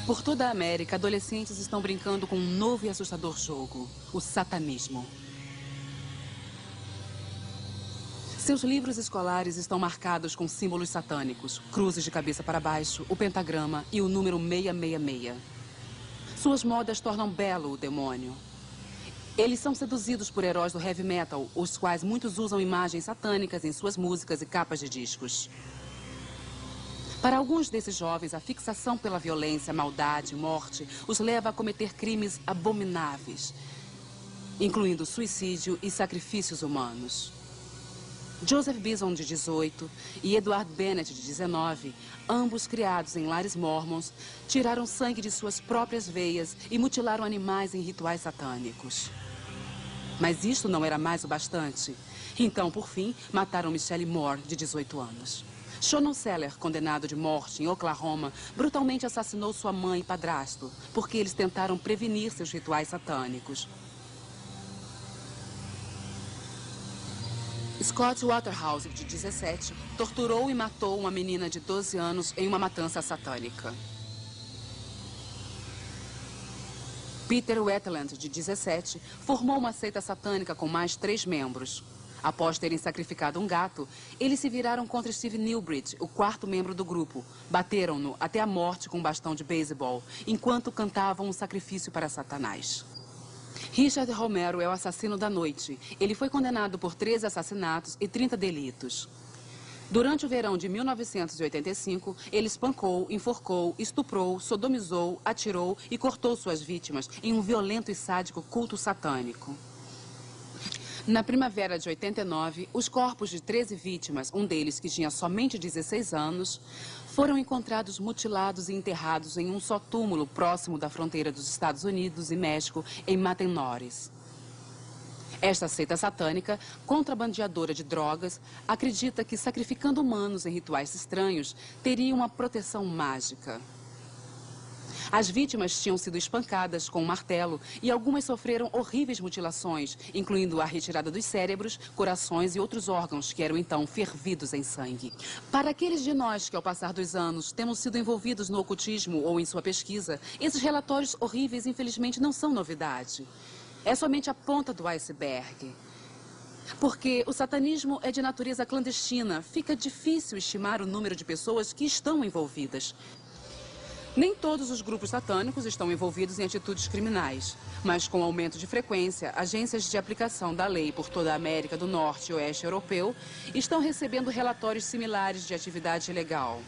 Por toda a América, adolescentes estão brincando com um novo e assustador jogo, o satanismo. Seus livros escolares estão marcados com símbolos satânicos, cruzes de cabeça para baixo, o pentagrama e o número 666. Suas modas tornam belo o demônio. Eles são seduzidos por heróis do heavy metal, os quais muitos usam imagens satânicas em suas músicas e capas de discos. Para alguns desses jovens, a fixação pela violência, maldade e morte os leva a cometer crimes abomináveis, incluindo suicídio e sacrifícios humanos. Joseph Bison, de 18, e Edward Bennett, de 19, ambos criados em lares mormons, tiraram sangue de suas próprias veias e mutilaram animais em rituais satânicos. Mas isto não era mais o bastante. Então, por fim, mataram Michelle Moore, de 18 anos. Shannon Seller, condenado de morte em Oklahoma, brutalmente assassinou sua mãe e padrasto, porque eles tentaram prevenir seus rituais satânicos. Scott Waterhouse, de 17, torturou e matou uma menina de 12 anos em uma matança satânica. Peter Wetland, de 17, formou uma seita satânica com mais 3 membros. Após terem sacrificado um gato, eles se viraram contra Steve Newbridge, o 4º membro do grupo. Bateram-no até a morte com um bastão de beisebol, enquanto cantavam um sacrifício para Satanás. Richard Romero é o assassino da noite. Ele foi condenado por 13 assassinatos e 30 delitos. Durante o verão de 1985, ele espancou, enforcou, estuprou, sodomizou, atirou e cortou suas vítimas em um violento e sádico culto satânico. Na primavera de 89, os corpos de 13 vítimas, um deles que tinha somente 16 anos, foram encontrados mutilados e enterrados em um só túmulo próximo da fronteira dos Estados Unidos e México, em Matamoros. Esta seita satânica, contrabandeadora de drogas, acredita que sacrificando humanos em rituais estranhos, teria uma proteção mágica. As vítimas tinham sido espancadas com um martelo e algumas sofreram horríveis mutilações, incluindo a retirada dos cérebros, corações e outros órgãos que eram então fervidos em sangue. Para aqueles de nós que, ao passar dos anos, temos sido envolvidos no ocultismo ou em sua pesquisa, esses relatórios horríveis, infelizmente, não são novidade. É somente a ponta do iceberg. Porque o satanismo é de natureza clandestina, fica difícil estimar o número de pessoas que estão envolvidas. Nem todos os grupos satânicos estão envolvidos em atitudes criminais, mas com aumento de frequência, agências de aplicação da lei por toda a América do Norte e Oeste Europeu estão recebendo relatórios similares de atividade ilegal.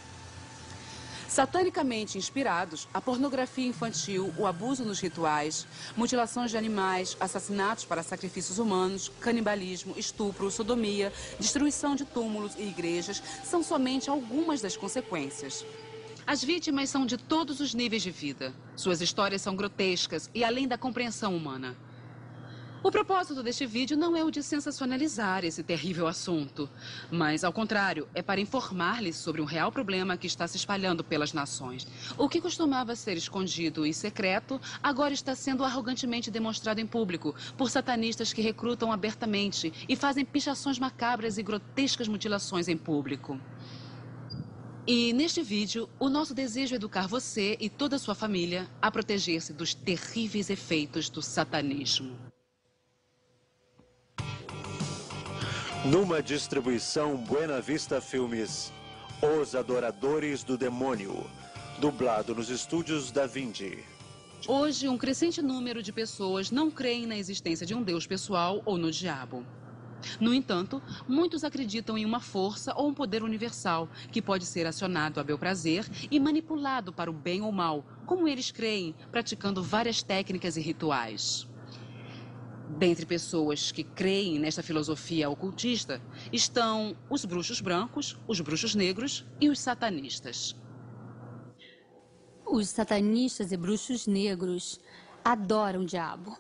Satanicamente inspirados, a pornografia infantil, o abuso nos rituais, mutilações de animais, assassinatos para sacrifícios humanos, canibalismo, estupro, sodomia, destruição de túmulos e igrejas são somente algumas das consequências. As vítimas são de todos os níveis de vida. Suas histórias são grotescas e além da compreensão humana. O propósito deste vídeo não é o de sensacionalizar esse terrível assunto, mas, ao contrário, é para informar-lhes sobre um real problema que está se espalhando pelas nações. O que costumava ser escondido e secreto, agora está sendo arrogantemente demonstrado em público por satanistas que recrutam abertamente e fazem pichações macabras e grotescas mutilações em público. E neste vídeo, o nosso desejo é educar você e toda a sua família a proteger-se dos terríveis efeitos do satanismo. Numa distribuição Buena Vista Filmes, Os Adoradores do Demônio, dublado nos estúdios Da Vinci. Hoje, um crescente número de pessoas não creem na existência de um Deus pessoal ou no diabo. No entanto, muitos acreditam em uma força ou um poder universal que pode ser acionado a bel prazer e manipulado para o bem ou mal, como eles creem, praticando várias técnicas e rituais. Dentre pessoas que creem nesta filosofia ocultista estão os bruxos brancos, os bruxos negros e os satanistas. Os satanistas e bruxos negros adoram o diabo.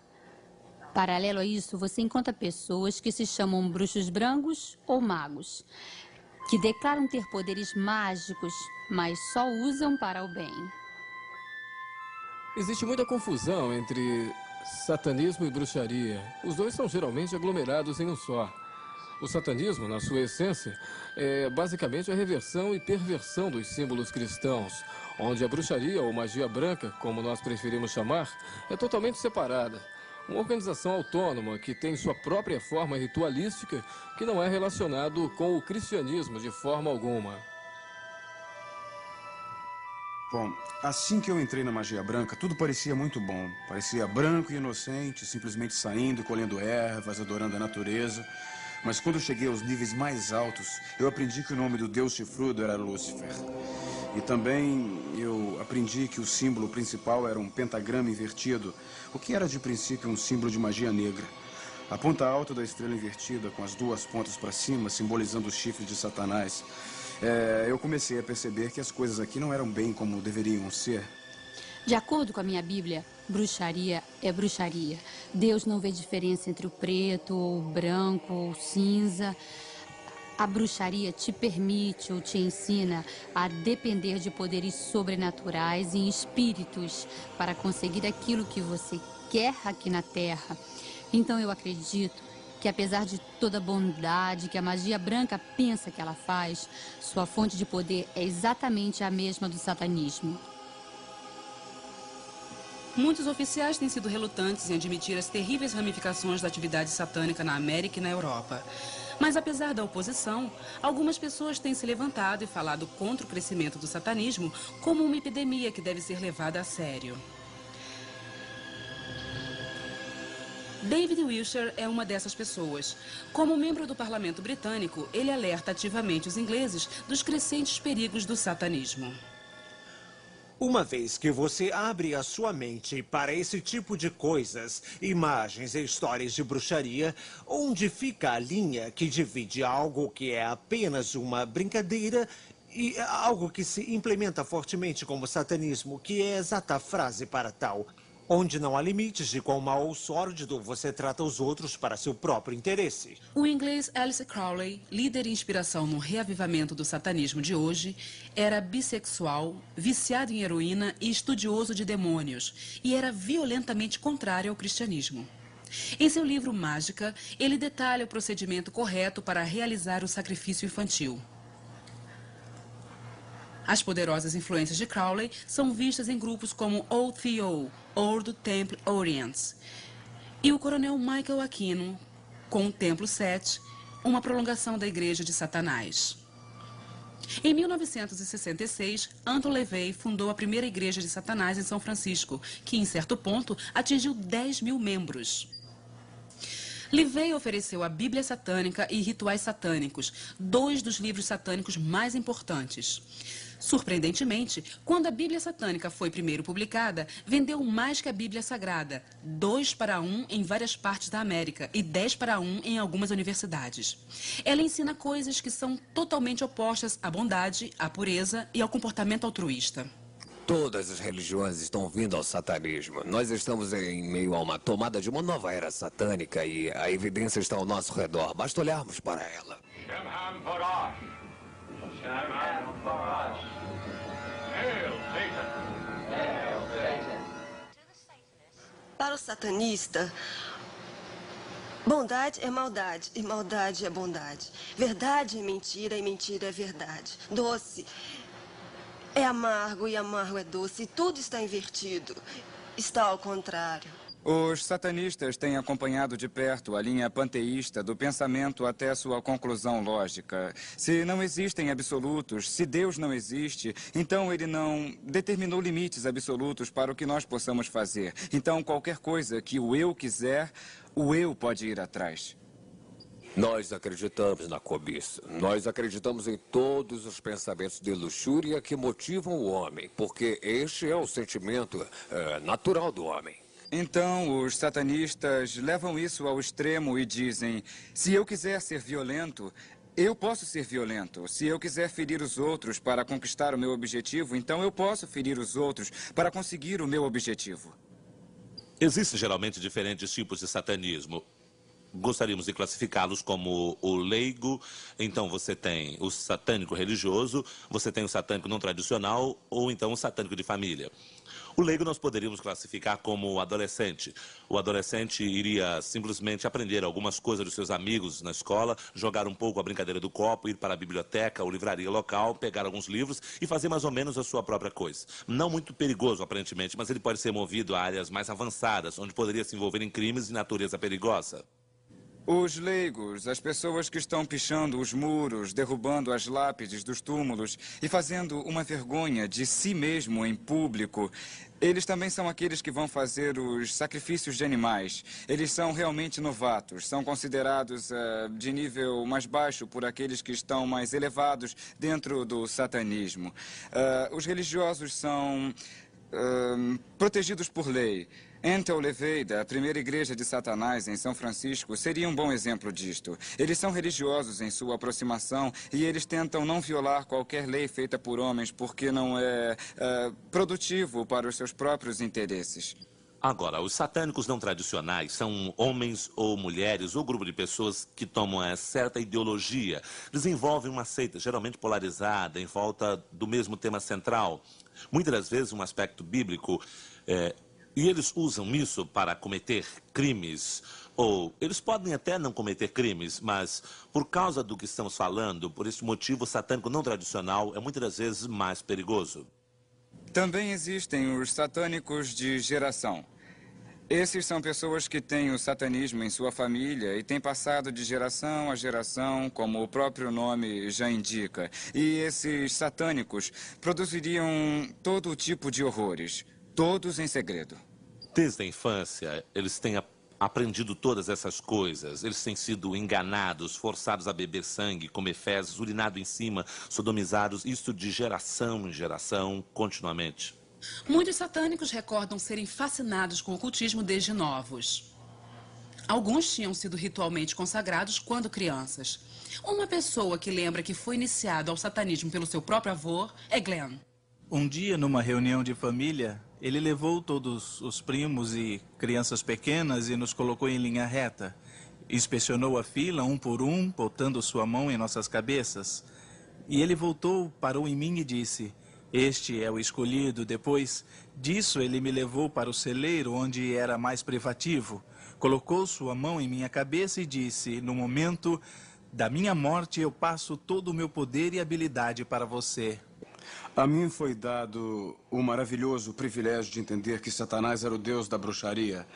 Paralelo a isso, você encontra pessoas que se chamam bruxos brancos ou magos, que declaram ter poderes mágicos, mas só usam para o bem. Existe muita confusão entre satanismo e bruxaria. Os dois são geralmente aglomerados em um só. O satanismo, na sua essência, é basicamente a reversão e perversão dos símbolos cristãos, onde a bruxaria ou magia branca, como nós preferimos chamar, é totalmente separada. Uma organização autônoma que tem sua própria forma ritualística que não é relacionado com o cristianismo de forma alguma. Bom, assim que eu entrei na magia branca, tudo parecia muito bom. Parecia branco e inocente, simplesmente saindo, colhendo ervas, adorando a natureza. Mas quando eu cheguei aos níveis mais altos, eu aprendi que o nome do deus chifrudo era Lúcifer. E também eu aprendi que o símbolo principal era um pentagrama invertido, o que era de princípio um símbolo de magia negra. A ponta alta da estrela invertida, com as duas pontas para cima, simbolizando os chifres de Satanás. Eu comecei a perceber que as coisas aqui não eram bem como deveriam ser. De acordo com a minha Bíblia, bruxaria é bruxaria. Deus não vê diferença entre o preto, ou o branco, ou o cinza. A bruxaria te permite ou te ensina a depender de poderes sobrenaturais e espíritos para conseguir aquilo que você quer aqui na Terra. Então eu acredito que apesar de toda a bondade que a magia branca pensa que ela faz, sua fonte de poder é exatamente a mesma do satanismo. Muitos oficiais têm sido relutantes em admitir as terríveis ramificações da atividade satânica na América e na Europa. Mas apesar da oposição, algumas pessoas têm se levantado e falado contra o crescimento do satanismo como uma epidemia que deve ser levada a sério. David Wilshire é uma dessas pessoas. Como membro do parlamento britânico, ele alerta ativamente os ingleses dos crescentes perigos do satanismo. Uma vez que você abre a sua mente para esse tipo de coisas, imagens e histórias de bruxaria, onde fica a linha que divide algo que é apenas uma brincadeira e algo que se implementa fortemente como satanismo, que é a exata frase para tal, onde não há limites de quão mal ou sórdido você trata os outros para seu próprio interesse. O inglês Alistair Crowley, líder e inspiração no reavivamento do satanismo de hoje, era bissexual, viciado em heroína e estudioso de demônios, e era violentamente contrário ao cristianismo. Em seu livro Mágica, ele detalha o procedimento correto para realizar o sacrifício infantil. As poderosas influências de Crowley são vistas em grupos como OTO, Ordo Temple Orients, e o coronel Michael Aquino, com o Templo 7, uma prolongação da Igreja de Satanás. Em 1966, Anton LaVey fundou a primeira Igreja de Satanás em São Francisco, que, em certo ponto, atingiu 10 mil membros. LaVey ofereceu a Bíblia Satânica e Rituais Satânicos, dois dos livros satânicos mais importantes. Surpreendentemente, quando a Bíblia Satânica foi primeiro publicada, vendeu mais que a Bíblia Sagrada, 2:1 em várias partes da América e 10:1 em algumas universidades. Ela ensina coisas que são totalmente opostas à bondade, à pureza e ao comportamento altruísta. Todas as religiões estão vindo ao satanismo. Nós estamos em meio a uma tomada de uma nova era satânica e a evidência está ao nosso redor. Basta olharmos para ela. Para o satanista, bondade é maldade e maldade é bondade. Verdade é mentira e mentira é verdade. Doce é amargo e amargo é doce. E tudo está invertido. Está ao contrário. Os satanistas têm acompanhado de perto a linha panteísta do pensamento até sua conclusão lógica. Se não existem absolutos, se Deus não existe, então ele não determinou limites absolutos para o que nós possamos fazer. Então, qualquer coisa que o eu quiser, o eu pode ir atrás. Nós acreditamos na cobiça. Nós acreditamos em todos os pensamentos de luxúria que motivam o homem, porque este é o sentimento natural do homem. Então, os satanistas levam isso ao extremo e dizem: se eu quiser ser violento, eu posso ser violento. Se eu quiser ferir os outros para conquistar o meu objetivo, então eu posso ferir os outros para conseguir o meu objetivo. Existem geralmente diferentes tipos de satanismo. Gostaríamos de classificá-los como o leigo. Então você tem o satânico religioso, você tem o satânico não tradicional ou então o satânico de família. O leigo nós poderíamos classificar como adolescente. O adolescente iria simplesmente aprender algumas coisas dos seus amigos na escola, jogar um pouco a brincadeira do copo, ir para a biblioteca ou livraria local, pegar alguns livros e fazer mais ou menos a sua própria coisa. Não muito perigoso, aparentemente, mas ele pode ser movido a áreas mais avançadas, onde poderia se envolver em crimes de natureza perigosa. Os leigos, as pessoas que estão pichando os muros, derrubando as lápides dos túmulos e fazendo uma vergonha de si mesmo em público, eles também são aqueles que vão fazer os sacrifícios de animais. Eles são realmente novatos, são considerados de nível mais baixo por aqueles que estão mais elevados dentro do satanismo. Os religiosos são protegidos por lei. Entel Levey, da primeira igreja de Satanás em São Francisco, seria um bom exemplo disto. Eles são religiosos em sua aproximação e eles tentam não violar qualquer lei feita por homens porque não é produtivo para os seus próprios interesses. Agora, os satânicos não tradicionais são homens ou mulheres ou grupo de pessoas que tomam certa ideologia, desenvolvem uma seita geralmente polarizada em volta do mesmo tema central. Muitas das vezes um aspecto bíblico, e eles usam isso para cometer crimes, ou eles podem até não cometer crimes, mas por causa do que estamos falando, por esse motivo, o satânico não tradicional é muitas das vezes mais perigoso. Também existem os satânicos de geração. Esses são pessoas que têm o satanismo em sua família e têm passado de geração a geração, como o próprio nome já indica. E esses satânicos produziriam todo tipo de horrores, todos em segredo. Desde a infância, eles têm aprendido todas essas coisas. Eles têm sido enganados, forçados a beber sangue, comer fezes, urinado em cima, sodomizados, isso de geração em geração, continuamente. Muitos satânicos recordam serem fascinados com o ocultismo desde novos. Alguns tinham sido ritualmente consagrados quando crianças. Uma pessoa que lembra que foi iniciado ao satanismo pelo seu próprio avô é Glenn. Um dia, numa reunião de família, ele levou todos os primos e crianças pequenas e nos colocou em linha reta. Inspecionou a fila, um por um, botando sua mão em nossas cabeças. E ele voltou, parou em mim e disse: "Este é o escolhido." Depois disso, ele me levou para o celeiro, onde era mais privativo. Colocou sua mão em minha cabeça e disse: "No momento da minha morte, eu passo todo o meu poder e habilidade para você." A mim foi dado o maravilhoso privilégio de entender que Satanás era o deus da bruxaria.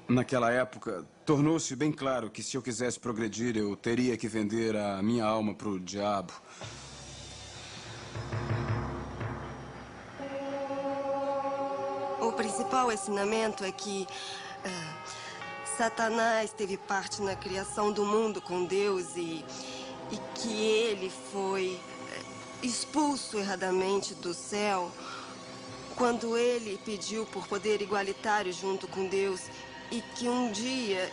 Naquela época, tornou-se bem claro que se eu quisesse progredir, eu teria que vender a minha alma para o diabo. O principal ensinamento é que Satanás teve parte na criação do mundo com Deus e que ele foi expulso erradamente do céu quando ele pediu por poder igualitário junto com Deus e que um dia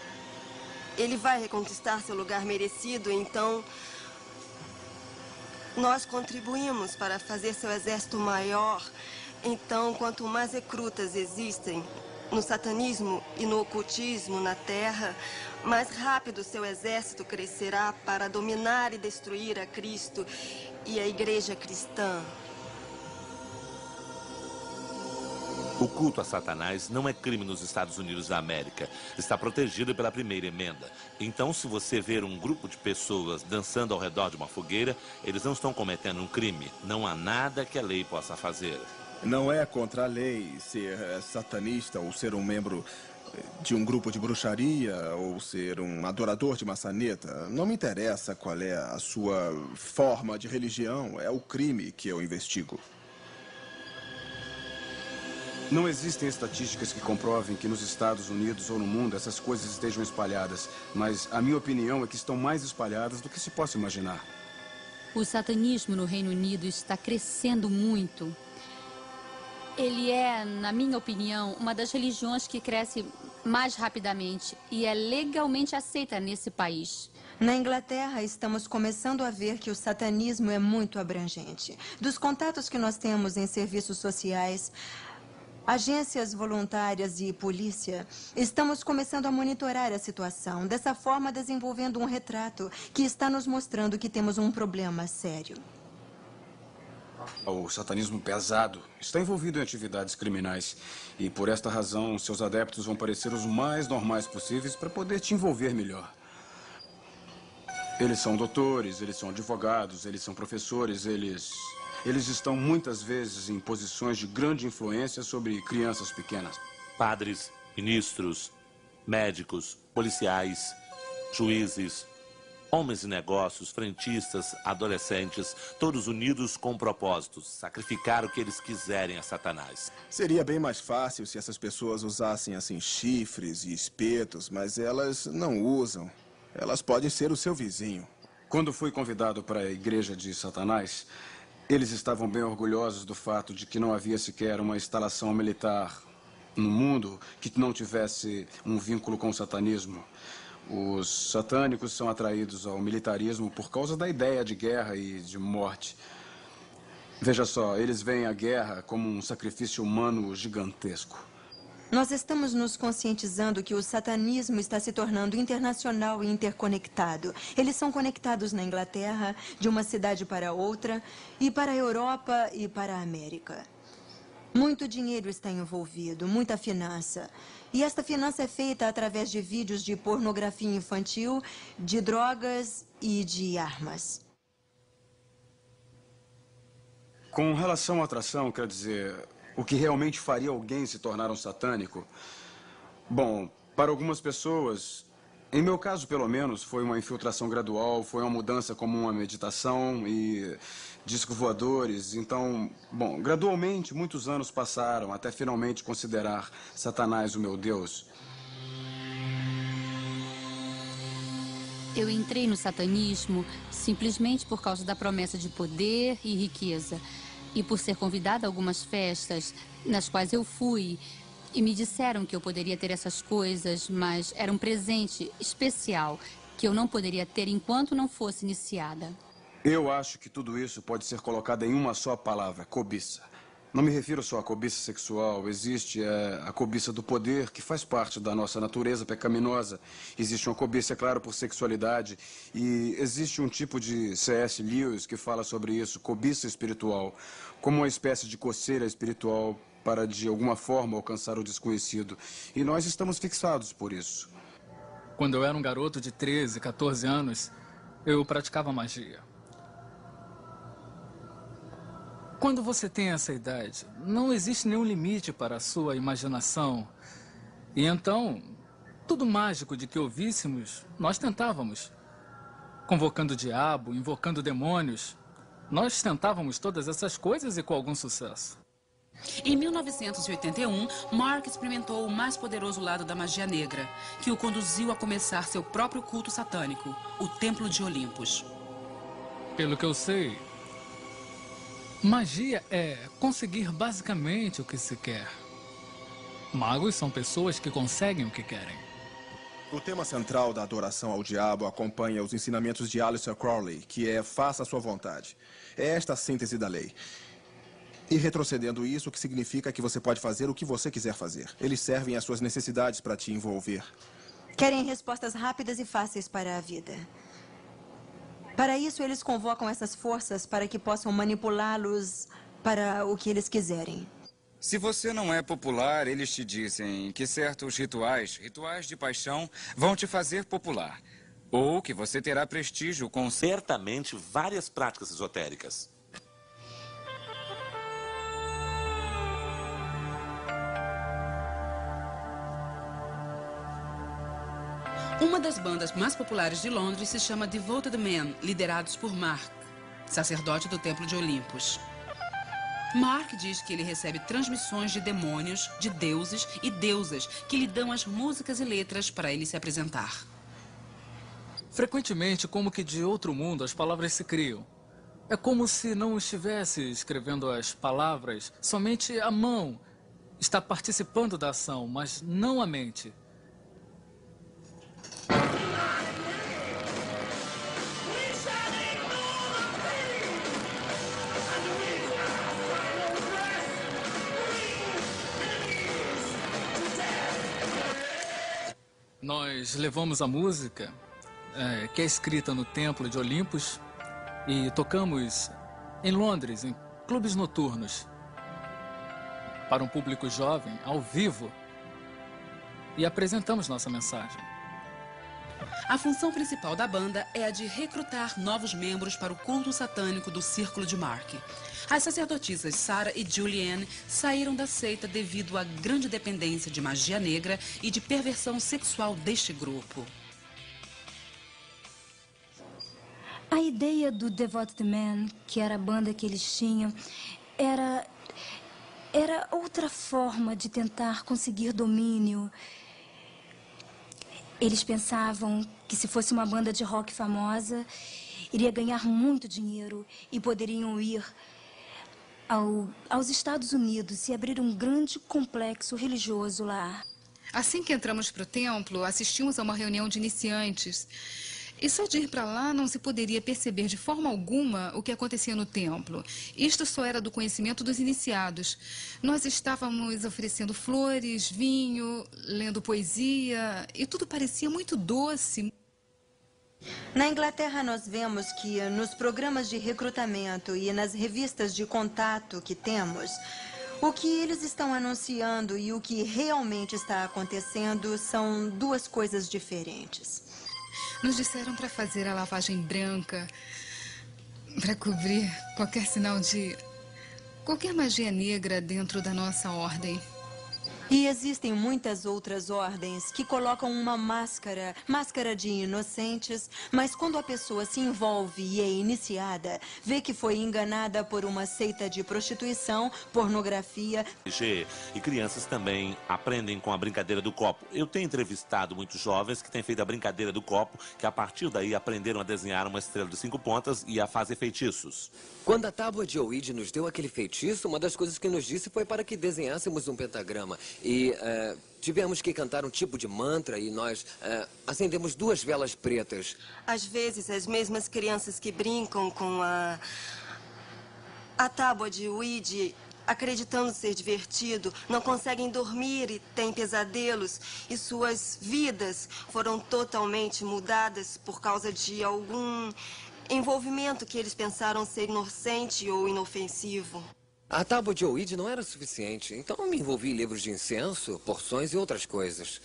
ele vai reconquistar seu lugar merecido. Então, nós contribuímos para fazer seu exército maior. Então, quanto mais recrutas existem no satanismo e no ocultismo na Terra, mais rápido seu exército crescerá para dominar e destruir a Cristo e a Igreja cristã. O culto a Satanás não é crime nos Estados Unidos da América. Está protegido pela primeira emenda. Então, se você ver um grupo de pessoas dançando ao redor de uma fogueira, eles não estão cometendo um crime. Não há nada que a lei possa fazer. Não é contra a lei ser satanista ou ser um membro de um grupo de bruxaria ou ser um adorador de maçaneta. Não me interessa qual é a sua forma de religião, é o crime que eu investigo. Não existem estatísticas que comprovem que nos Estados Unidos ou no mundo essas coisas estejam espalhadas, mas a minha opinião é que estão mais espalhadas do que se possa imaginar. O satanismo no Reino Unido está crescendo muito. Ele é, na minha opinião, uma das religiões que cresce mais rapidamente e é legalmente aceita nesse país. Na Inglaterra, estamos começando a ver que o satanismo é muito abrangente. Dos contatos que nós temos em serviços sociais, agências voluntárias e polícia, estamos começando a monitorar a situação, dessa forma desenvolvendo um retrato que está nos mostrando que temos um problema sério. O satanismo pesado está envolvido em atividades criminais e, por esta razão, seus adeptos vão parecer os mais normais possíveis para poder te envolver melhor. Eles são doutores, eles são advogados, eles são professores, eles estão muitas vezes em posições de grande influência sobre crianças pequenas. Padres, ministros, médicos, policiais, juízes, homens de negócios, frentistas, adolescentes, todos unidos com propósitos, sacrificar o que eles quiserem a Satanás. Seria bem mais fácil se essas pessoas usassem, assim, chifres e espetos, mas elas não usam. Elas podem ser o seu vizinho. Quando fui convidado para a igreja de Satanás, eles estavam bem orgulhosos do fato de que não havia sequer uma instalação militar no mundo que não tivesse um vínculo com o satanismo. Os satânicos são atraídos ao militarismo por causa da ideia de guerra e de morte. Veja só, eles veem a guerra como um sacrifício humano gigantesco. Nós estamos nos conscientizando que o satanismo está se tornando internacional e interconectado. Eles são conectados na Inglaterra, de uma cidade para outra, e para a Europa e para a América. Muito dinheiro está envolvido, muita finança. E esta finança é feita através de vídeos de pornografia infantil, de drogas e de armas. Com relação à atração, quer dizer, o que realmente faria alguém se tornar um satânico? Bom, para algumas pessoas, em meu caso pelo menos, foi uma infiltração gradual, foi uma mudança como uma meditação e discos voadores. Então, bom, gradualmente muitos anos passaram até finalmente considerar Satanás o meu Deus. Eu entrei no satanismo simplesmente por causa da promessa de poder e riqueza. E por ser convidada a algumas festas nas quais eu fui, e me disseram que eu poderia ter essas coisas, mas era um presente especial que eu não poderia ter enquanto não fosse iniciada. Eu acho que tudo isso pode ser colocado em uma só palavra: cobiça. Não me refiro só à cobiça sexual. Existe a cobiça do poder, que faz parte da nossa natureza pecaminosa. Existe uma cobiça, é claro, por sexualidade. E existe um tipo de C.S. Lewis que fala sobre isso, cobiça espiritual, como uma espécie de coceira espiritual para, de alguma forma, alcançar o desconhecido. E nós estamos fixados por isso. Quando eu era um garoto de 13, 14 anos, eu praticava magia. Quando você tem essa idade, não existe nenhum limite para a sua imaginação. E então, tudo mágico de que ouvíssemos, nós tentávamos. Convocando o diabo, invocando demônios. Nós tentávamos todas essas coisas e com algum sucesso. Em 1981, Mark experimentou o mais poderoso lado da magia negra, que o conduziu a começar seu próprio culto satânico, o Templo de Olympus. Pelo que eu sei, magia é conseguir basicamente o que se quer. Magos são pessoas que conseguem o que querem. O tema central da adoração ao diabo acompanha os ensinamentos de Aleister Crowley, que é faça a sua vontade. É esta a síntese da lei. E retrocedendo isso, o que significa que você pode fazer o que você quiser fazer. Eles servem às suas necessidades para te envolver. Querem respostas rápidas e fáceis para a vida. Para isso, eles convocam essas forças para que possam manipulá-los para o que eles quiserem. Se você não é popular, eles te dizem que certos rituais de paixão, vão te fazer popular. Ou que você terá prestígio com certamente várias práticas esotéricas. Uma das bandas mais populares de Londres se chama Devoted Men, liderados por Mark, sacerdote do Templo de Olympus. Mark diz que ele recebe transmissões de demônios, de deuses e deusas que lhe dão as músicas e letras para ele se apresentar. Frequentemente, como que de outro mundo, as palavras se criam. É como se não estivesse escrevendo as palavras, somente a mão está participando da ação, mas não a mente. Nós levamos a música, que é escrita no Templo de Olympus, e tocamos em Londres, em clubes noturnos para um público jovem, ao vivo, e apresentamos nossa mensagem. A função principal da banda é a de recrutar novos membros para o culto satânico do Círculo de Mark. As sacerdotisas Sarah e Julianne saíram da seita devido à grande dependência de magia negra e de perversão sexual deste grupo. A ideia do Devoted Man, que era a banda que eles tinham, era outra forma de tentar conseguir domínio. Eles pensavam que se fosse uma banda de rock famosa, iria ganhar muito dinheiro e poderiam ir aos Estados Unidos e abrir um grande complexo religioso lá. Assim que entramos para o templo, assistimos a uma reunião de iniciantes. E só de ir para lá não se poderia perceber de forma alguma o que acontecia no templo. Isto só era do conhecimento dos iniciados. Nós estávamos oferecendo flores, vinho, lendo poesia e tudo parecia muito doce. Na Inglaterra, nós vemos que nos programas de recrutamento e nas revistas de contato que temos, o que eles estão anunciando e o que realmente está acontecendo são duas coisas diferentes. Nos disseram para fazer a lavagem branca, para cobrir qualquer sinal de qualquer magia negra dentro da nossa ordem. E existem muitas outras ordens que colocam uma máscara de inocentes, mas quando a pessoa se envolve e é iniciada, vê que foi enganada por uma seita de prostituição, pornografia. E crianças também aprendem com a brincadeira do copo. Eu tenho entrevistado muitos jovens que têm feito a brincadeira do copo, que a partir daí aprenderam a desenhar uma estrela de 5 pontas e a fazer feitiços. Quando a tábua de Ouija nos deu aquele feitiço, uma das coisas que nos disse foi para que desenhássemos um pentagrama. E tivemos que cantar um tipo de mantra e nós acendemos 2 velas pretas. Às vezes, as mesmas crianças que brincam com a tábua de Ouija, acreditando ser divertido, não conseguem dormir e têm pesadelos. E suas vidas foram totalmente mudadas por causa de algum envolvimento que eles pensaram ser inocente ou inofensivo. A tábua de Ouija não era suficiente, então eu me envolvi em livros de incenso, porções e outras coisas.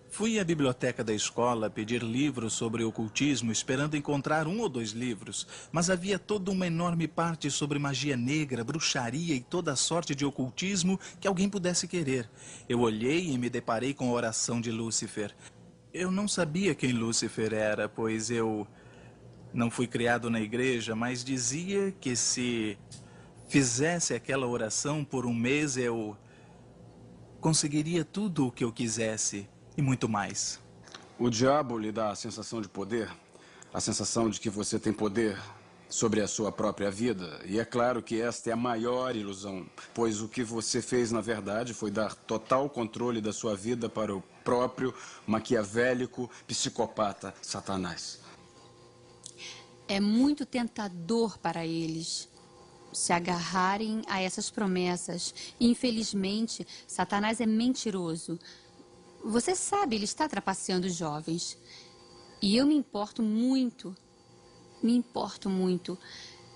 Fui à biblioteca da escola pedir livros sobre ocultismo, esperando encontrar 1 ou 2 livros, mas havia toda uma enorme parte sobre magia negra, bruxaria e toda a sorte de ocultismo que alguém pudesse querer. Eu olhei e me deparei com a oração de Lúcifer. Eu não sabia quem Lúcifer era, pois eu não fui criado na igreja, mas dizia que se fizesse aquela oração por 1 mês, eu conseguiria tudo o que eu quisesse e muito mais. O diabo lhe dá a sensação de poder, a sensação de que você tem poder sobre a sua própria vida. E é claro que esta é a maior ilusão, pois o que você fez, na verdade, foi dar total controle da sua vida para o próprio maquiavélico psicopata Satanás. É muito tentador para eles se agarrarem a essas promessas. Infelizmente, Satanás é mentiroso. Você sabe, ele está trapaceando os jovens. E eu me importo muito.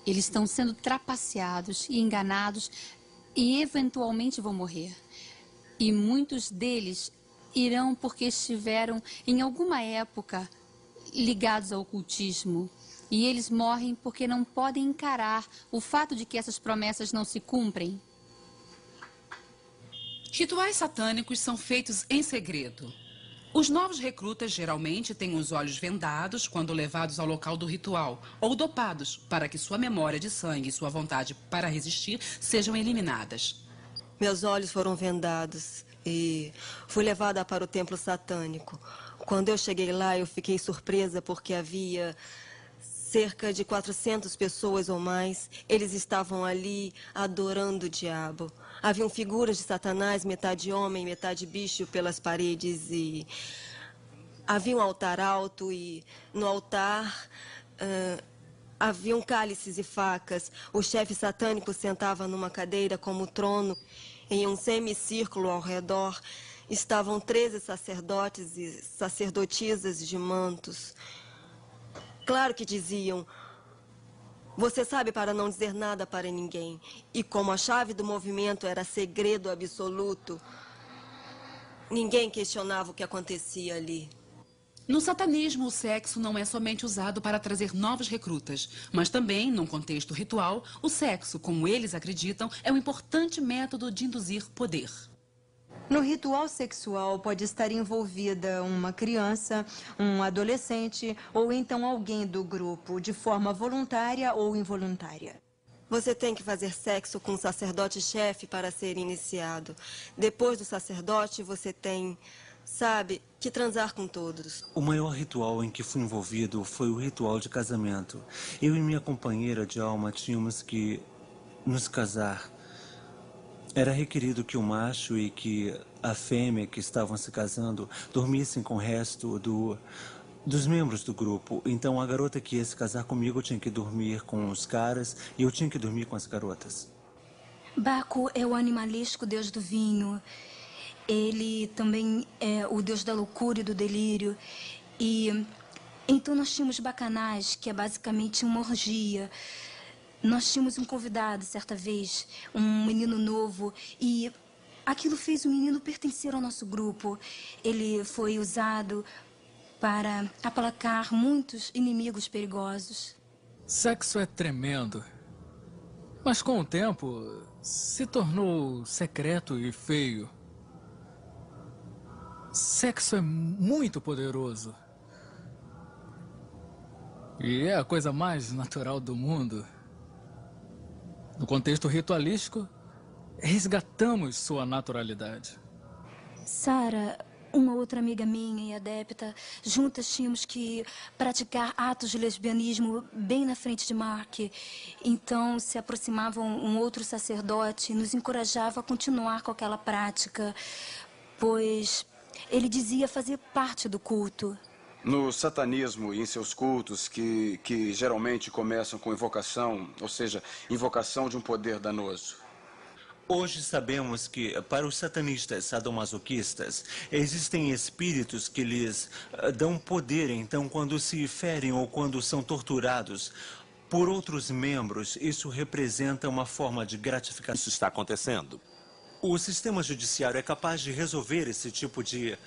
Eles estão sendo trapaceados e enganados e eventualmente vão morrer. E muitos deles irão porque estiveram em alguma época ligados ao ocultismo. E eles morrem porque não podem encarar o fato de que essas promessas não se cumprem. Rituais satânicos são feitos em segredo. Os novos recrutas geralmente têm os olhos vendados quando levados ao local do ritual, ou dopados, para que sua memória de sangue e sua vontade para resistir sejam eliminadas. Meus olhos foram vendados e fui levada para o templo satânico. Quando eu cheguei lá, eu fiquei surpresa porque havia cerca de 400 pessoas ou mais. Eles estavam ali adorando o diabo. Haviam figuras de Satanás, metade homem, metade bicho, pelas paredes. E havia um altar alto e no altar haviam cálices e facas. O chefe satânico sentava numa cadeira como trono. Em um semicírculo ao redor estavam 13 sacerdotes e sacerdotisas de mantos. Claro que diziam: Você sabe para não dizer nada para ninguém. E como a chave do movimento era segredo absoluto, ninguém questionava o que acontecia ali. No satanismo, o sexo não é somente usado para trazer novos recrutas, mas também, num contexto ritual, o sexo, como eles acreditam, é um importante método de induzir poder. No ritual sexual pode estar envolvida uma criança, um adolescente ou então alguém do grupo, de forma voluntária ou involuntária. Você tem que fazer sexo com o sacerdote-chefe para ser iniciado. Depois do sacerdote, você tem, sabe, que transar com todos. O maior ritual em que fui envolvido foi o ritual de casamento. Eu e minha companheira de alma tínhamos que nos casar. Era requerido que o macho e que a fêmea que estavam se casando dormissem com o resto dos membros do grupo. Então a garota que ia se casar comigo tinha que dormir com os caras e eu tinha que dormir com as garotas. Baco é o animalístico deus do vinho. Ele também é o deus da loucura e do delírio. E então nós tínhamos bacanais, que é basicamente uma orgia. Nós tínhamos um convidado, certa vez, um menino novo, e aquilo fez o menino pertencer ao nosso grupo. Ele foi usado para aplacar muitos inimigos perigosos. Sexo é tremendo, mas com o tempo se tornou secreto e feio. Sexo é muito poderoso. E é a coisa mais natural do mundo. No contexto ritualístico, resgatamos sua naturalidade. Sara, uma outra amiga minha e adepta, juntas tínhamos que praticar atos de lesbianismo bem na frente de Mark. Então se aproximava um outro sacerdote e nos encorajava a continuar com aquela prática, pois ele dizia fazer parte do culto. No satanismo e em seus cultos, que geralmente começam com invocação, ou seja, invocação de um poder danoso. Hoje sabemos que, para os satanistas sadomasoquistas, existem espíritos que lhes dão poder. Então, quando se ferem ou quando são torturados por outros membros, isso representa uma forma de gratificação. Isso está acontecendo. O sistema judiciário é capaz de resolver esse tipo de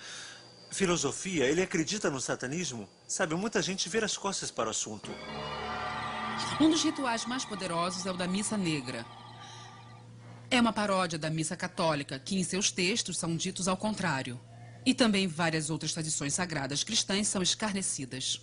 filosofia. Ele acredita no satanismo? Sabe, muita gente vira as costas para o assunto. Um dos rituais mais poderosos é o da Missa Negra. É uma paródia da missa católica, que em seus textos são ditos ao contrário. E também várias outras tradições sagradas cristãs são escarnecidas.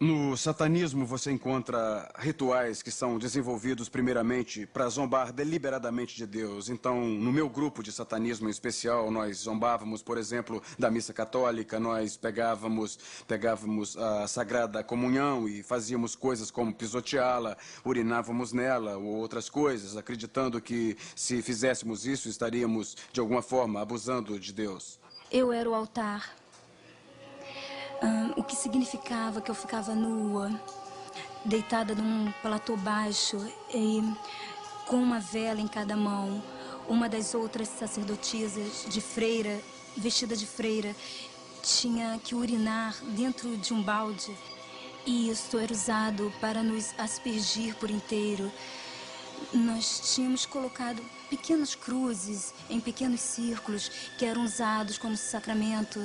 No satanismo você encontra rituais que são desenvolvidos primeiramente para zombar deliberadamente de Deus. Então, no meu grupo de satanismo em especial, nós zombávamos, por exemplo, da missa católica, nós pegávamos a Sagrada Comunhão e fazíamos coisas como pisoteá-la, urinávamos nela ou outras coisas, acreditando que se fizéssemos isso estaríamos, de alguma forma, abusando de Deus. Eu era o altar. O que significava que eu ficava nua, deitada num platô baixo e com uma vela em cada mão. Uma das outras sacerdotisas de freira, vestida de freira, tinha que urinar dentro de um balde. E isso era usado para nos aspergir por inteiro. Nós tínhamos colocado pequenas cruzes em pequenos círculos que eram usados como sacramento.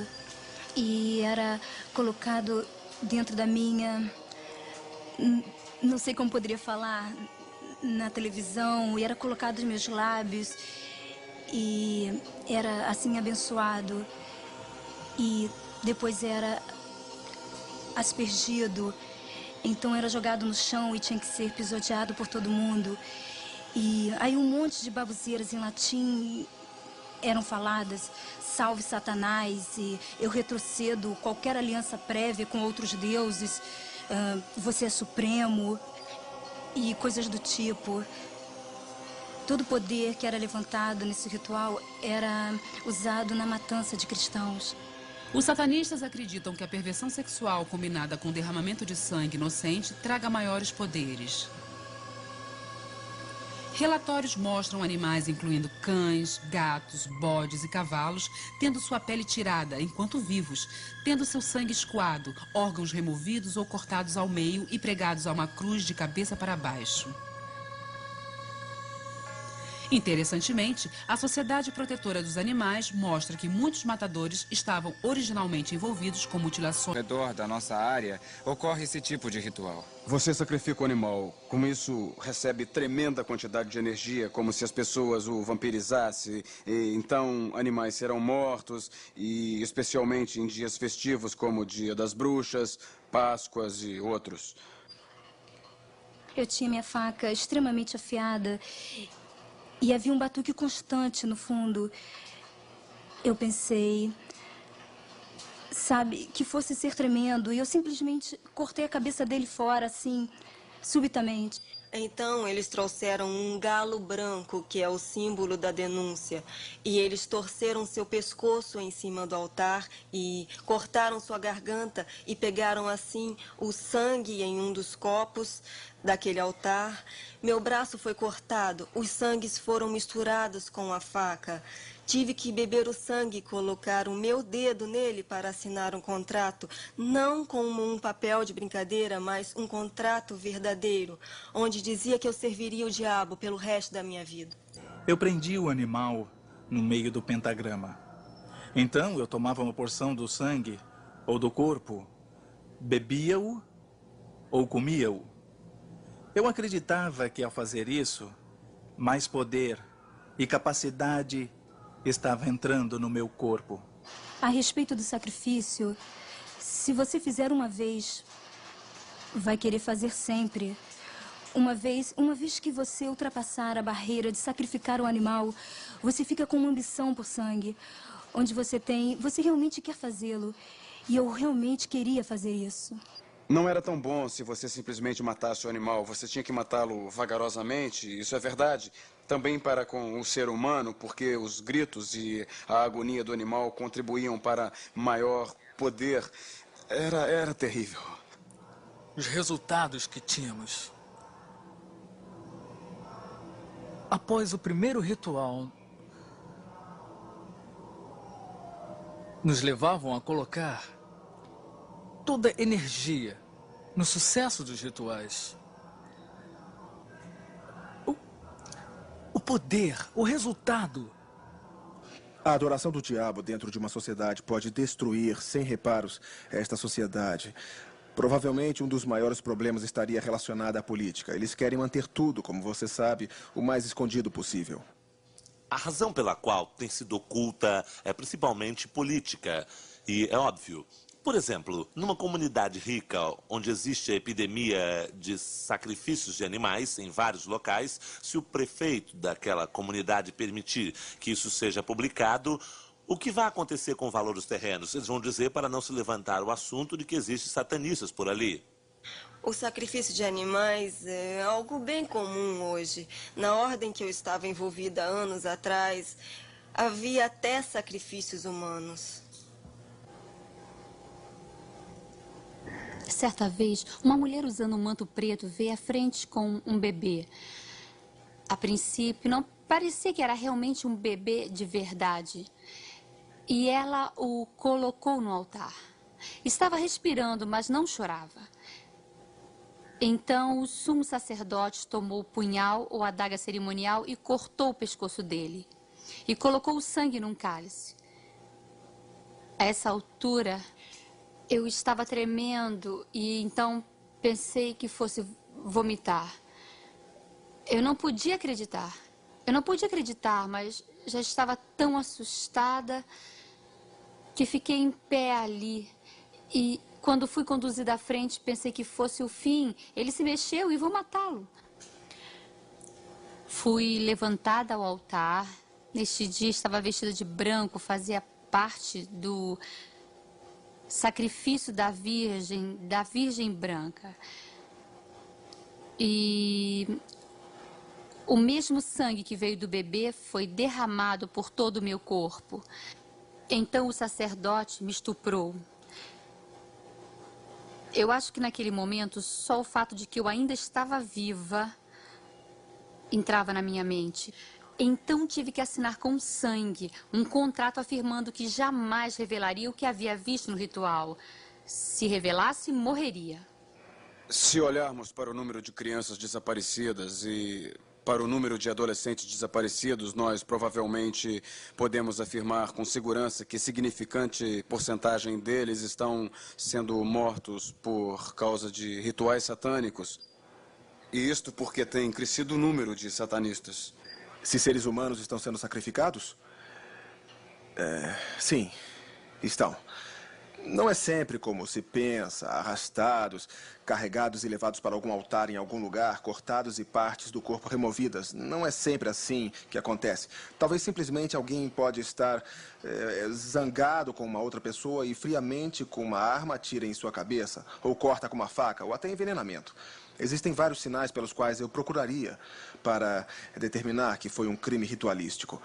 E era colocado dentro da minha... Não sei como poderia falar na televisão. E era colocado nos meus lábios. E era assim abençoado. E depois era aspergido. Então era jogado no chão e tinha que ser pisoteado por todo mundo. E aí um monte de baboseiras em latim eram faladas. Salve Satanás, e eu retrocedo qualquer aliança prévia com outros deuses, você é supremo, e coisas do tipo. Todo o poder que era levantado nesse ritual era usado na matança de cristãos. Os satanistas acreditam que a perversão sexual combinada com o derramamento de sangue inocente traga maiores poderes. Relatórios mostram animais incluindo cães, gatos, bodes e cavalos tendo sua pele tirada enquanto vivos, tendo seu sangue escoado, órgãos removidos ou cortados ao meio e pregados a uma cruz de cabeça para baixo. Interessantemente, a Sociedade Protetora dos Animais mostra que muitos matadores estavam originalmente envolvidos com mutilações. Ao redor da nossa área ocorre esse tipo de ritual. Você sacrifica o animal. Com isso, recebe tremenda quantidade de energia, como se as pessoas o vampirizassem. E, então, animais serão mortos, e especialmente em dias festivos, como o Dia das Bruxas, Páscoas e outros. Eu tinha minha faca extremamente afiada e havia um batuque constante no fundo. Eu pensei, sabe, que fosse ser tremendo, e eu simplesmente cortei a cabeça dele fora, assim, subitamente. Então, eles trouxeram um galo branco, que é o símbolo da denúncia, e eles torceram seu pescoço em cima do altar e cortaram sua garganta e pegaram, assim, o sangue em um dos copos daquele altar. Meu braço foi cortado, os sangues foram misturados com a faca. Tive que beber o sangue e colocar o meu dedo nele para assinar um contrato, não como um papel de brincadeira, mas um contrato verdadeiro, onde dizia que eu serviria o diabo pelo resto da minha vida. Eu prendi o animal no meio do pentagrama. Então eu tomava uma porção do sangue ou do corpo, bebia-o ou comia-o. Eu acreditava que ao fazer isso, mais poder e capacidade estava entrando no meu corpo. A respeito do sacrifício, se você fizer uma vez, vai querer fazer sempre. Uma vez que você ultrapassar a barreira de sacrificar o animal, você fica com uma ambição por sangue, onde você realmente quer fazê-lo. E eu realmente queria fazer isso. Não era tão bom se você simplesmente matasse o animal. Você tinha que matá-lo vagarosamente, isso é verdade. Também para com o ser humano, porque os gritos e a agonia do animal contribuíam para maior poder. Era terrível. Os resultados que tínhamos. Após o primeiro ritual, nos levavam a colocar toda a energia no sucesso dos rituais. O poder, o resultado. A adoração do diabo dentro de uma sociedade pode destruir, sem reparos, esta sociedade. Provavelmente um dos maiores problemas estaria relacionado à política. Eles querem manter tudo, como você sabe, o mais escondido possível. A razão pela qual tem sido oculta é principalmente política. E é óbvio. Por exemplo, numa comunidade rica, onde existe a epidemia de sacrifícios de animais em vários locais, se o prefeito daquela comunidade permitir que isso seja publicado, o que vai acontecer com o valor dos terrenos? Eles vão dizer para não se levantar o assunto de que existem satanistas por ali. O sacrifício de animais é algo bem comum hoje. Na ordem que eu estava envolvida anos atrás, havia até sacrifícios humanos. Certa vez, uma mulher usando um manto preto veio à frente com um bebê. A princípio, não parecia que era realmente um bebê de verdade. E ela o colocou no altar. Estava respirando, mas não chorava. Então, o sumo sacerdote tomou o punhal ou a adaga cerimonial e cortou o pescoço dele. E colocou o sangue num cálice. A essa altura, eu estava tremendo e então pensei que fosse vomitar. Eu não podia acreditar. Mas já estava tão assustada que fiquei em pé ali. E quando fui conduzida à frente, pensei que fosse o fim. Ele se mexeu e vou matá-lo. Fui levantada ao altar. Neste dia estava vestida de branco, fazia parte do sacrifício da Virgem Branca. E o mesmo sangue que veio do bebê foi derramado por todo o meu corpo. Então o sacerdote me estuprou. Eu acho que naquele momento, só o fato de que eu ainda estava viva entrava na minha mente. Então tive que assinar com sangue um contrato afirmando que jamais revelaria o que havia visto no ritual. Se revelasse, morreria. Se olharmos para o número de crianças desaparecidas e para o número de adolescentes desaparecidos, nós provavelmente podemos afirmar com segurança que significante porcentagem deles estão sendo mortos por causa de rituais satânicos. E isto porque tem crescido o número de satanistas. Se seres humanos estão sendo sacrificados? Sim, estão. Não é sempre como se pensa, arrastados, carregados e levados para algum altar em algum lugar, cortados e partes do corpo removidas. Não é sempre assim que acontece. Talvez simplesmente alguém pode estar zangado com uma outra pessoa e friamente com uma arma atira em sua cabeça, ou corta com uma faca, ou até envenenamento. Existem vários sinais pelos quais eu procuraria para determinar que foi um crime ritualístico.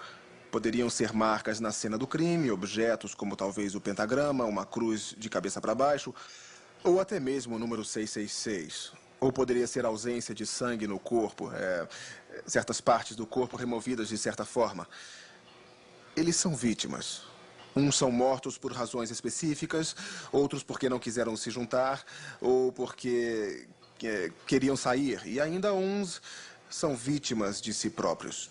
Poderiam ser marcas na cena do crime, objetos como talvez o pentagrama, uma cruz de cabeça para baixo, ou até mesmo o número 666. Ou poderia ser a ausência de sangue no corpo, certas partes do corpo removidas de certa forma. Eles são vítimas. Uns são mortos por razões específicas, outros porque não quiseram se juntar, ou porque queriam sair, e ainda uns são vítimas de si próprios.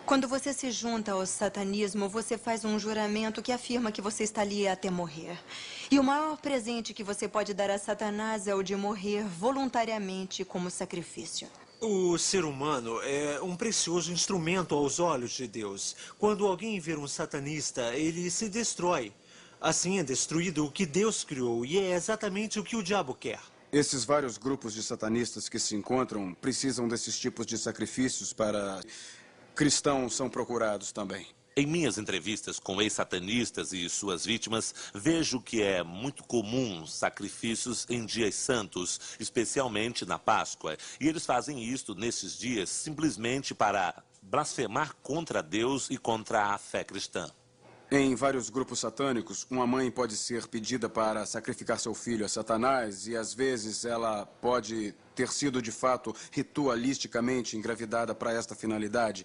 Quando você se junta ao satanismo, você faz um juramento que afirma que você está ali até morrer. E o maior presente que você pode dar a Satanás é o de morrer voluntariamente como sacrifício. O ser humano é um precioso instrumento aos olhos de Deus. Quando alguém vê um satanista, ele se destrói. Assim é destruído o que Deus criou, e é exatamente o que o diabo quer. Esses vários grupos de satanistas que se encontram precisam desses tipos de sacrifícios para... Cristãos são procurados também. Em minhas entrevistas com ex-satanistas e suas vítimas, vejo que é muito comum sacrifícios em dias santos, especialmente na Páscoa. E eles fazem isto nesses dias simplesmente para blasfemar contra Deus e contra a fé cristã. Em vários grupos satânicos, uma mãe pode ser pedida para sacrificar seu filho a Satanás e, às vezes, ela pode ter sido, de fato, ritualisticamente engravidada para esta finalidade.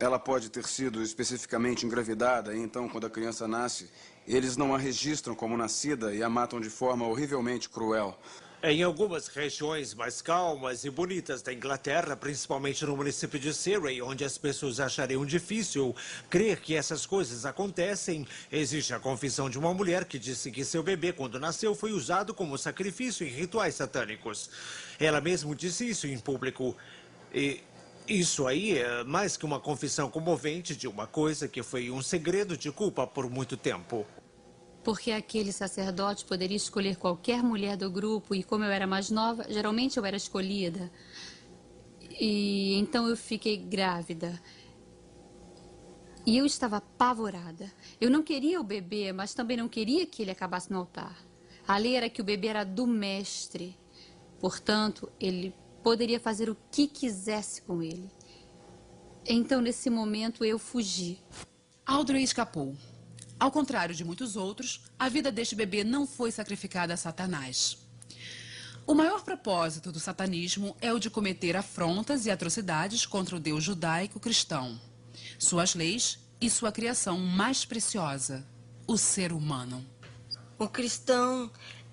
Ela pode ter sido especificamente engravidada e, então, quando a criança nasce, eles não a registram como nascida e a matam de forma horrivelmente cruel. Em algumas regiões mais calmas e bonitas da Inglaterra, principalmente no município de Surrey, onde as pessoas achariam difícil crer que essas coisas acontecem, existe a confissão de uma mulher que disse que seu bebê, quando nasceu, foi usado como sacrifício em rituais satânicos. Ela mesma disse isso em público. E isso aí é mais que uma confissão comovente de uma coisa que foi um segredo de culpa por muito tempo. Porque aquele sacerdote poderia escolher qualquer mulher do grupo e como eu era mais nova, geralmente eu era escolhida. E então eu fiquei grávida. E eu estava apavorada. Eu não queria o bebê, mas também não queria que ele acabasse no altar. A lei era que o bebê era do mestre. Portanto, ele poderia fazer o que quisesse com ele. Então, nesse momento, eu fugi. Audrey escapou. Ao contrário de muitos outros, a vida deste bebê não foi sacrificada a Satanás. O maior propósito do satanismo é o de cometer afrontas e atrocidades contra o Deus judaico-cristão, suas leis e sua criação mais preciosa, o ser humano. O cristão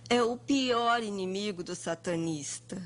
é o pior inimigo do satanista,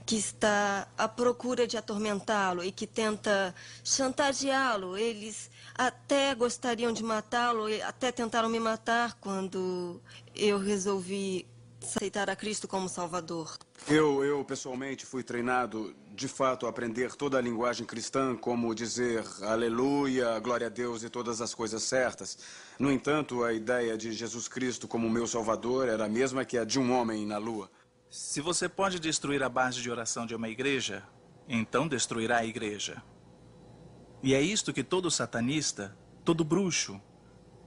que está à procura de atormentá-lo e que tenta chantageá-lo. Eles até gostariam de matá-lo, até tentaram me matar quando eu resolvi aceitar a Cristo como Salvador. Eu pessoalmente fui treinado, de fato, a aprender toda a linguagem cristã, como dizer aleluia, glória a Deus e todas as coisas certas. No entanto, a ideia de Jesus Cristo como meu Salvador era a mesma que a de um homem na lua. Se você pode destruir a base de oração de uma igreja, então destruirá a igreja. E é isto que todo satanista, todo bruxo,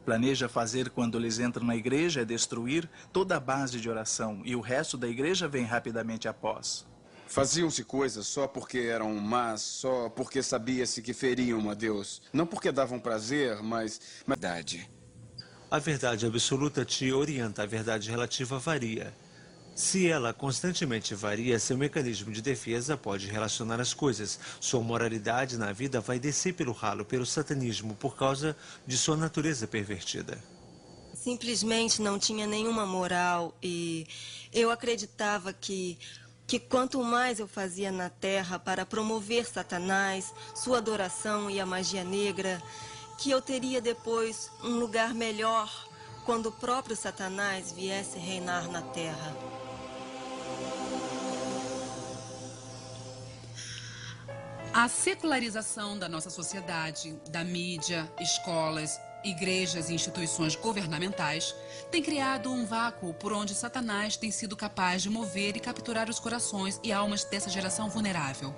planeja fazer quando eles entram na igreja, é destruir toda a base de oração, e o resto da igreja vem rapidamente após. Faziam-se coisas só porque eram más, só porque sabia-se que feriam a Deus. Não porque davam prazer, mas... A verdade absoluta te orienta, a verdade relativa varia. Se ela constantemente varia, seu mecanismo de defesa pode relacionar as coisas. Sua moralidade na vida vai descer pelo ralo, pelo satanismo, por causa de sua natureza pervertida. Simplesmente não tinha nenhuma moral e eu acreditava que quanto mais eu fazia na Terra para promover Satanás, sua adoração e a magia negra, que eu teria depois um lugar melhor quando o próprio Satanás viesse reinar na Terra. A secularização da nossa sociedade, da mídia, escolas, igrejas e instituições governamentais tem criado um vácuo por onde Satanás tem sido capaz de mover e capturar os corações e almas dessa geração vulnerável.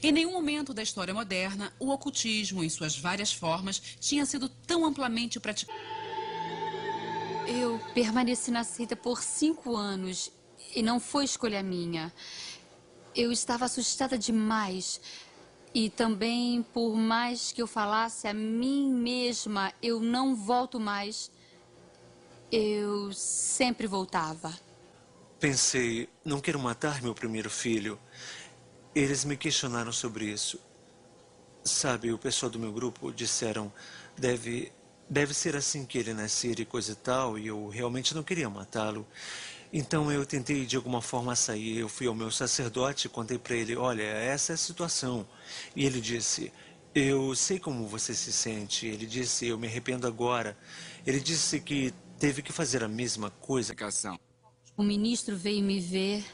Em nenhum momento da história moderna, o ocultismo, em suas várias formas, tinha sido tão amplamente praticado. Eu permaneci na seita por 5 anos e não foi escolha minha. Eu estava assustada demais. E também, por mais que eu falasse a mim mesma, eu não volto mais, eu sempre voltava. Pensei, não quero matar meu primeiro filho. Eles me questionaram sobre isso. Sabe, o pessoal do meu grupo disseram, deve ser assim que ele nascer e coisa e tal, e eu realmente não queria matá-lo. Então eu tentei de alguma forma sair. Eu fui ao meu sacerdote e contei para ele, olha, essa é a situação. E ele disse, eu sei como você se sente. Ele disse, eu me arrependo agora. Ele disse que teve que fazer a mesma coisa. O ministro veio me ver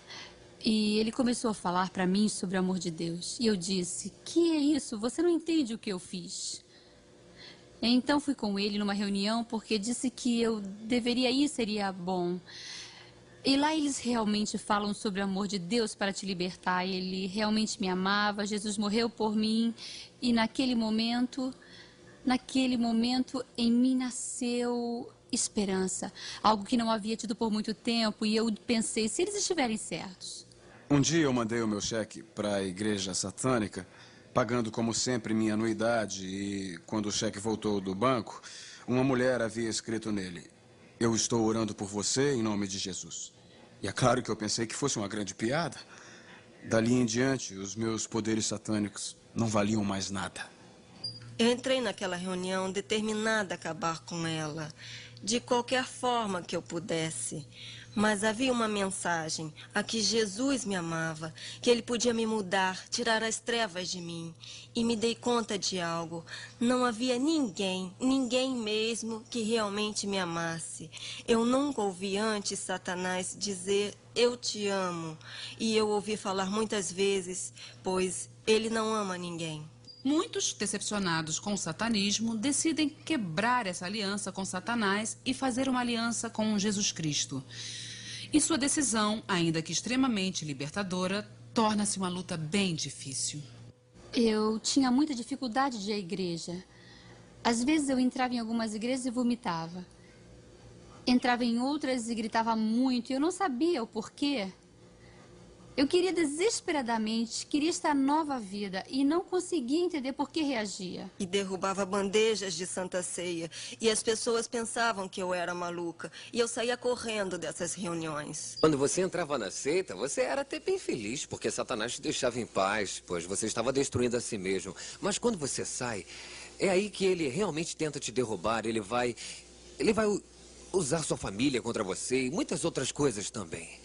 e ele começou a falar para mim sobre o amor de Deus. E eu disse, que é isso? Você não entende o que eu fiz. Então fui com ele numa reunião porque disse que eu deveria ir, seria bom. E lá eles realmente falam sobre o amor de Deus para te libertar. Ele realmente me amava, Jesus morreu por mim. E naquele momento em mim nasceu esperança. Algo que não havia tido por muito tempo. E eu pensei, se eles estiverem certos. Um dia eu mandei o meu cheque para a igreja satânica, pagando como sempre minha anuidade. E quando o cheque voltou do banco, uma mulher havia escrito nele, eu estou orando por você em nome de Jesus. E é claro que eu pensei que fosse uma grande piada. Dali em diante, os meus poderes satânicos não valiam mais nada. Eu entrei naquela reunião determinada a acabar com ela, de qualquer forma que eu pudesse. Mas havia uma mensagem, a que Jesus me amava, que ele podia me mudar, tirar as trevas de mim. E me dei conta de algo. Não havia ninguém mesmo, que realmente me amasse. Eu nunca ouvi antes Satanás dizer, eu te amo. E eu ouvi falar muitas vezes, pois ele não ama ninguém. Muitos, decepcionados com o satanismo, decidem quebrar essa aliança com Satanás e fazer uma aliança com Jesus Cristo. E sua decisão, ainda que extremamente libertadora, torna-se uma luta bem difícil. Eu tinha muita dificuldade de ir à igreja. Às vezes eu entrava em algumas igrejas e vomitava. Entrava em outras e gritava muito, e eu não sabia o porquê. Eu queria desesperadamente, queria esta nova vida e não conseguia entender por que reagia. E derrubava bandejas de Santa Ceia. E as pessoas pensavam que eu era maluca. E eu saía correndo dessas reuniões. Quando você entrava na seita, você era até bem feliz, porque Satanás te deixava em paz, pois você estava destruindo a si mesmo. Mas quando você sai, é aí que ele realmente tenta te derrubar. Ele vai usar sua família contra você e muitas outras coisas também.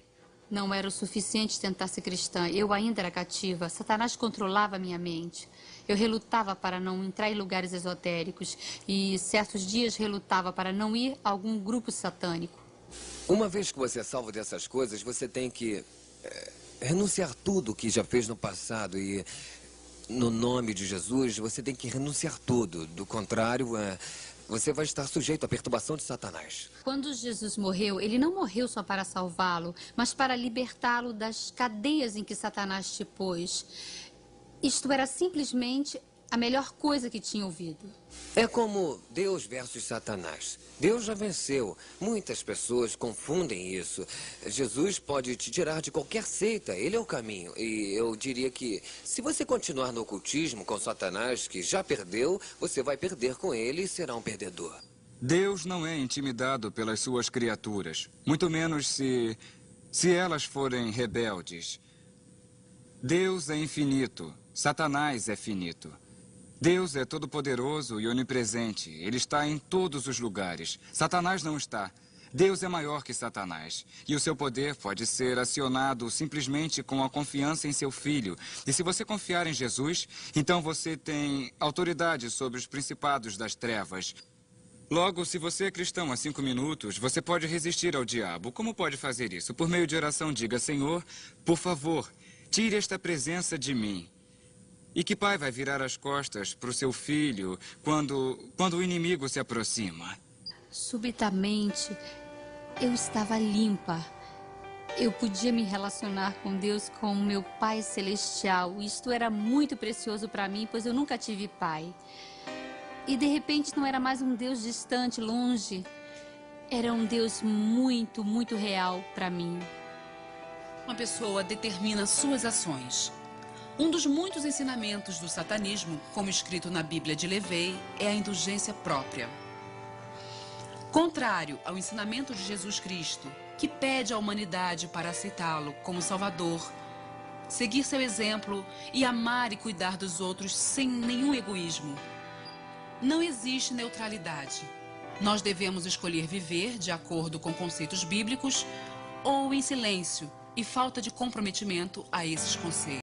Não era o suficiente tentar ser cristã. Eu ainda era cativa. Satanás controlava minha mente. Eu relutava para não entrar em lugares esotéricos. E certos dias relutava para não ir a algum grupo satânico. Uma vez que você é salvo dessas coisas, você tem que renunciar tudo que já fez no passado. E no nome de Jesus, você tem que renunciar tudo. Do contrário, você vai estar sujeito à perturbação de Satanás. Quando Jesus morreu, ele não morreu só para salvá-lo, mas para libertá-lo das cadeias em que Satanás te pôs. Isto era simplesmente a melhor coisa que tinha ouvido. É como Deus versus Satanás. Deus já venceu. Muitas pessoas confundem isso. Jesus pode te tirar de qualquer seita. Ele é o caminho. E eu diria que se você continuar no ocultismo com Satanás, que já perdeu, você vai perder com ele e será um perdedor. Deus não é intimidado pelas suas criaturas. Muito menos se Se elas forem rebeldes, Deus é infinito, Satanás é finito. Deus é todo-poderoso e onipresente. Ele está em todos os lugares. Satanás não está. Deus é maior que Satanás. E o seu poder pode ser acionado simplesmente com a confiança em seu Filho. E se você confiar em Jesus, então você tem autoridade sobre os principados das trevas. Logo, se você é cristão há 5 minutos, você pode resistir ao diabo. Como pode fazer isso? Por meio de oração, diga: Senhor, por favor, tire esta presença de mim. E que pai vai virar as costas para o seu filho quando o inimigo se aproxima? Subitamente, eu estava limpa. Eu podia me relacionar com Deus como meu Pai Celestial. Isto era muito precioso para mim, pois eu nunca tive pai. E de repente não era mais um Deus distante, longe. Era um Deus muito, muito real para mim. Uma pessoa determina suas ações. Um dos muitos ensinamentos do satanismo, como escrito na Bíblia de Levey, é a indulgência própria. Contrário ao ensinamento de Jesus Cristo, que pede à humanidade para aceitá-lo como Salvador, seguir seu exemplo e amar e cuidar dos outros sem nenhum egoísmo. Não existe neutralidade. Nós devemos escolher viver de acordo com conceitos bíblicos ou em silêncio e falta de comprometimento a esses conceitos.